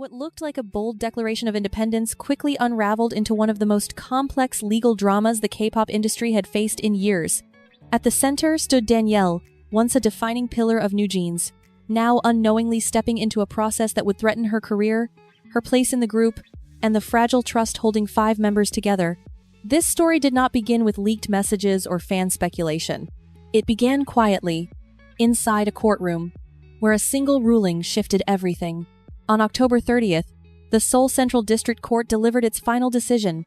What looked like a bold declaration of independence quickly unraveled into one of the most complex legal dramas the K-pop industry had faced in years. At the center stood Danielle, once a defining pillar of NewJeans, now unknowingly stepping into a process that would threaten her career, her place in the group, and the fragile trust holding 5 members together. This story did not begin with leaked messages or fan speculation. It began quietly, inside a courtroom, where a single ruling shifted everything. On October 30th, the Seoul Central District Court delivered its final decision.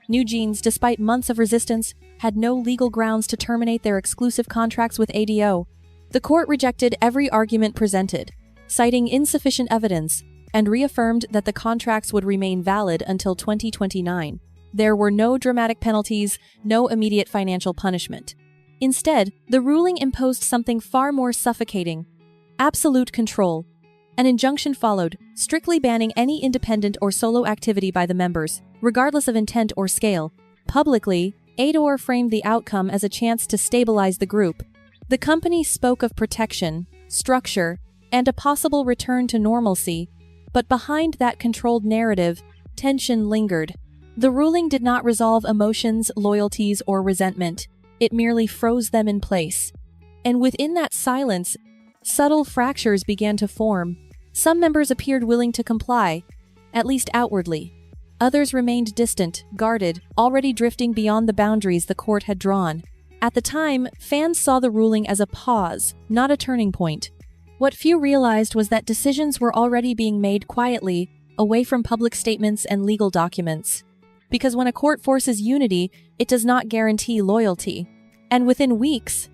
NewJeans, despite months of resistance, had no legal grounds to terminate their exclusive contracts with ADOR. The court rejected every argument presented, citing insufficient evidence, and reaffirmed that the contracts would remain valid until 2029. There were no dramatic penalties, no immediate financial punishment. Instead, the ruling imposed something far more suffocating: absolute control. An injunction followed, strictly banning any independent or solo activity by the members, regardless of intent or scale. Publicly, ADOR framed the outcome as a chance to stabilize the group. The company spoke of protection, structure, and a possible return to normalcy, but behind that controlled narrative, tension lingered. The ruling did not resolve emotions, loyalties, or resentment. It merely froze them in place. And within that silence, subtle fractures began to form. Some members appeared willing to comply, at least outwardly. Others remained distant, guarded, already drifting beyond the boundaries the court had drawn. At the time, fans saw the ruling as a pause, not a turning point. What few realized was that decisions were already being made quietly, away from public statements and legal documents. Because when a court forces unity, it does not guarantee loyalty. And within weeks,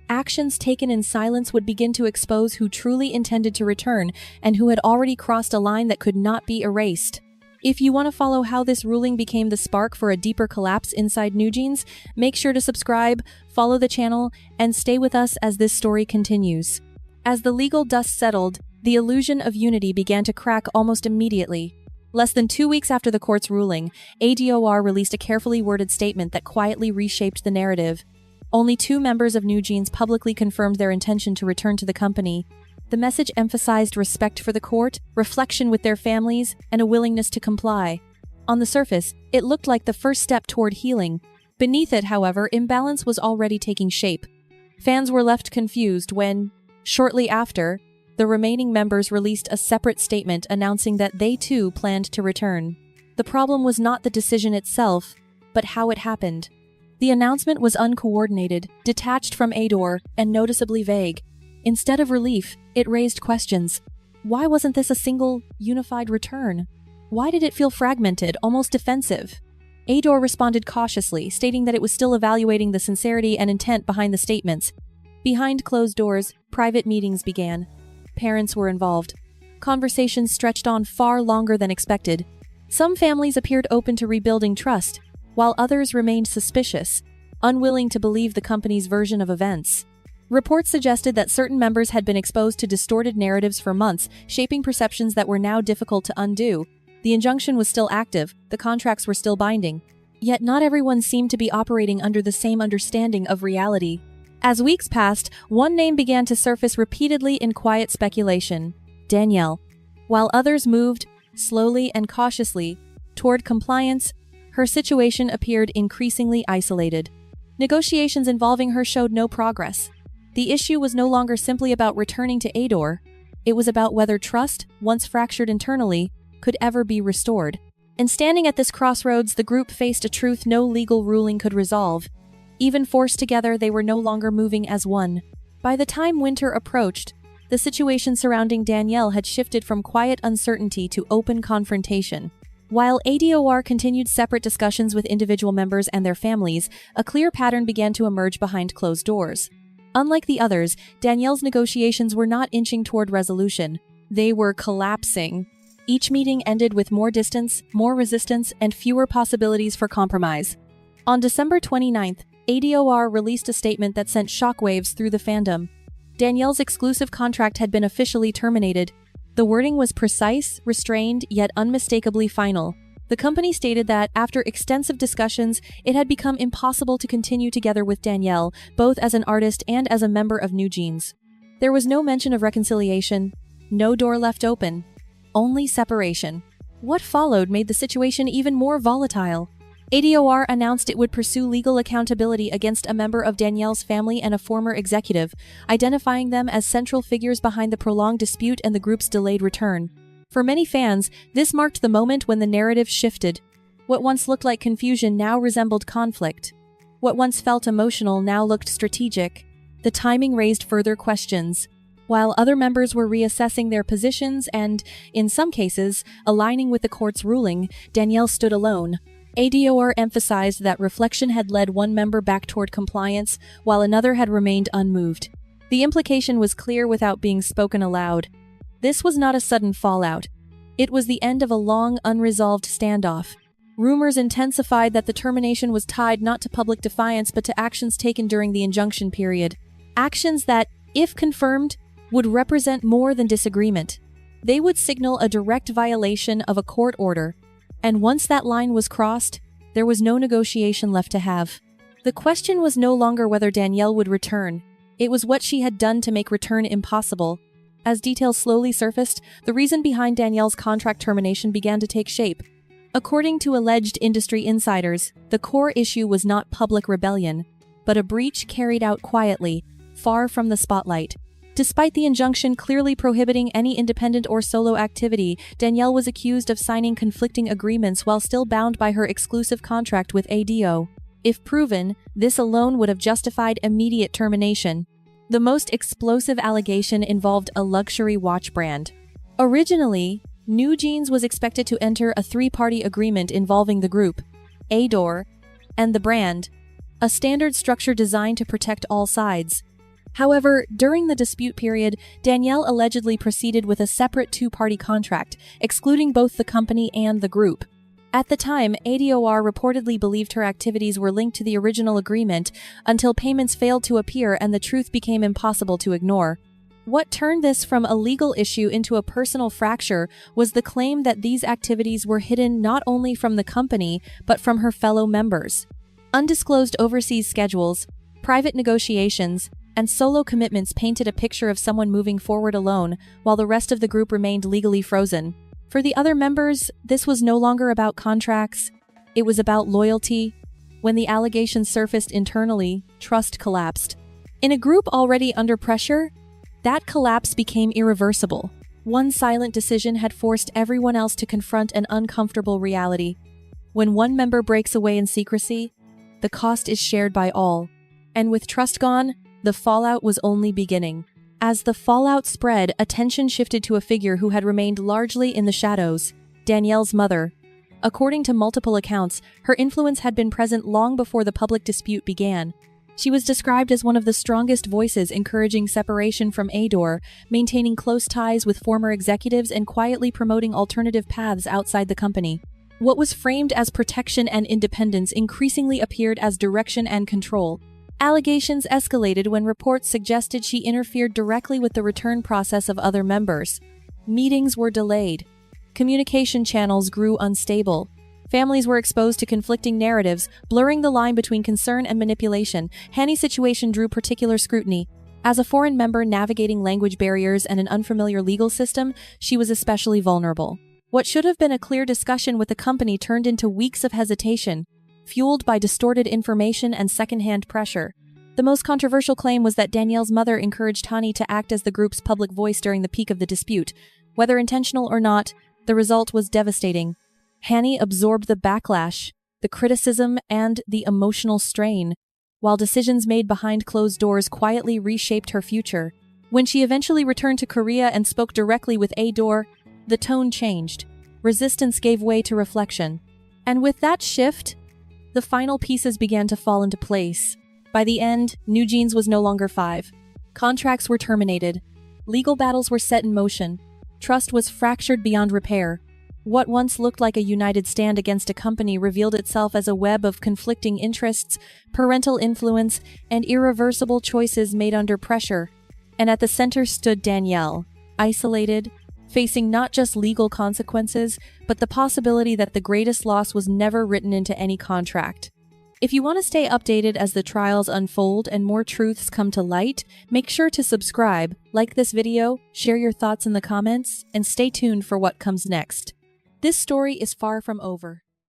actions taken in silence would begin to expose who truly intended to return and who had already crossed a line that could not be erased. If you want to follow how this ruling became the spark for a deeper collapse inside NewJeans, make sure to subscribe, follow the channel, and stay with us as this story continues. As the legal dust settled, the illusion of unity began to crack almost immediately. Less than 2 weeks after the court's ruling, ADOR released a carefully worded statement that quietly reshaped the narrative. Only 2 members of NewJeans publicly confirmed their intention to return to the company. The message emphasized respect for the court, reflection with their families, and a willingness to comply. On the surface, it looked like the first step toward healing. Beneath it, however, imbalance was already taking shape. Fans were left confused when, shortly after, the remaining members released a separate statement announcing that they too planned to return. The problem was not the decision itself, but how it happened. The announcement was uncoordinated, detached from ADOR, and noticeably vague. Instead of relief, it raised questions. Why wasn't this a single, unified return? Why did it feel fragmented, almost defensive? ADOR responded cautiously, stating that it was still evaluating the sincerity and intent behind the statements. Behind closed doors, private meetings began. Parents were involved. Conversations stretched on far longer than expected. Some families appeared open to rebuilding trust, while others remained suspicious, unwilling to believe the company's version of events. Reports suggested that certain members had been exposed to distorted narratives for months, shaping perceptions that were now difficult to undo. The injunction was still active, the contracts were still binding. Yet not everyone seemed to be operating under the same understanding of reality. As weeks passed, one name began to surface repeatedly in quiet speculation: Danielle. While others moved, slowly and cautiously, toward compliance, her situation appeared increasingly isolated. Negotiations involving her showed no progress. The issue was no longer simply about returning to ADOR. It was about whether trust, once fractured internally, could ever be restored. And standing at this crossroads, the group faced a truth no legal ruling could resolve. Even forced together, they were no longer moving as one. By the time winter approached, the situation surrounding Danielle had shifted from quiet uncertainty to open confrontation. While ADOR continued separate discussions with individual members and their families, a clear pattern began to emerge behind closed doors. Unlike the others, Danielle's negotiations were not inching toward resolution. They were collapsing. Each meeting ended with more distance, more resistance, and fewer possibilities for compromise. On December 29th, ADOR released a statement that sent shockwaves through the fandom. Danielle's exclusive contract had been officially terminated. The wording was precise, restrained, yet unmistakably final. The company stated that, after extensive discussions, it had become impossible to continue together with Danielle, both as an artist and as a member of NewJeans. There was no mention of reconciliation, no door left open. only separation. What followed made the situation even more volatile. ADOR announced it would pursue legal accountability against a member of Danielle's family and a former executive, identifying them as central figures behind the prolonged dispute and the group's delayed return. For many fans, this marked the moment when the narrative shifted. What once looked like confusion now resembled conflict. What once felt emotional now looked strategic. The timing raised further questions. While other members were reassessing their positions and, in some cases, aligning with the court's ruling, Danielle stood alone. ADOR emphasized that reflection had led one member back toward compliance, while another had remained unmoved. The implication was clear without being spoken aloud. This was not a sudden fallout. It was the end of a long, unresolved standoff. Rumors intensified that the termination was tied not to public defiance but to actions taken during the injunction period. Actions that, if confirmed, would represent more than disagreement. They would signal a direct violation of a court order. And once that line was crossed, there was no negotiation left to have. The question was no longer whether Danielle would return. It was what she had done to make return impossible. As details slowly surfaced, the reason behind Danielle's contract termination began to take shape. According to alleged industry insiders, the core issue was not public rebellion, but a breach carried out quietly, far from the spotlight. Despite the injunction clearly prohibiting any independent or solo activity, Danielle was accused of signing conflicting agreements while still bound by her exclusive contract with ADO. If proven, this alone would have justified immediate termination. The most explosive allegation involved a luxury watch brand. Originally, NewJeans was expected to enter a three-party agreement involving the group, ADOR, and the brand, a standard structure designed to protect all sides. However, during the dispute period, Danielle allegedly proceeded with a separate two-party contract, excluding both the company and the group. At the time, ADOR reportedly believed her activities were linked to the original agreement until payments failed to appear and the truth became impossible to ignore. What turned this from a legal issue into a personal fracture was the claim that these activities were hidden not only from the company, but from her fellow members. Undisclosed overseas schedules, private negotiations, and solo commitments painted a picture of someone moving forward alone, while the rest of the group remained legally frozen. For the other members, this was no longer about contracts. It was about loyalty. When the allegations surfaced internally, trust collapsed. In a group already under pressure, that collapse became irreversible. One silent decision had forced everyone else to confront an uncomfortable reality. When one member breaks away in secrecy, the cost is shared by all. And with trust gone, the fallout was only beginning. As the fallout spread, attention shifted to a figure who had remained largely in the shadows, Danielle's mother. According to multiple accounts, her influence had been present long before the public dispute began. She was described as one of the strongest voices encouraging separation from ADOR, maintaining close ties with former executives and quietly promoting alternative paths outside the company. What was framed as protection and independence increasingly appeared as direction and control. Allegations escalated when reports suggested she interfered directly with the return process of other members. Meetings were delayed. Communication channels grew unstable. Families were exposed to conflicting narratives, blurring the line between concern and manipulation. Hanni's situation drew particular scrutiny. As a foreign member navigating language barriers and an unfamiliar legal system, she was especially vulnerable. What should have been a clear discussion with the company turned into weeks of hesitation, fueled by distorted information and secondhand pressure. The most controversial claim was that Danielle's mother encouraged Hanni to act as the group's public voice during the peak of the dispute. Whether intentional or not, the result was devastating. Hanni absorbed the backlash, the criticism, and the emotional strain, while decisions made behind closed doors quietly reshaped her future. When she eventually returned to Korea and spoke directly with ADOR, the tone changed. Resistance gave way to reflection. And with that shift, the final pieces began to fall into place. By the end, NewJeans was no longer 5. Contracts were terminated. Legal battles were set in motion. Trust was fractured beyond repair. What once looked like a united stand against a company revealed itself as a web of conflicting interests, parental influence, and irreversible choices made under pressure. And at the center stood Danielle, isolated, facing not just legal consequences, but the possibility that the greatest loss was never written into any contract. If you want to stay updated as the trials unfold and more truths come to light, make sure to subscribe, like this video, share your thoughts in the comments, and stay tuned for what comes next. This story is far from over.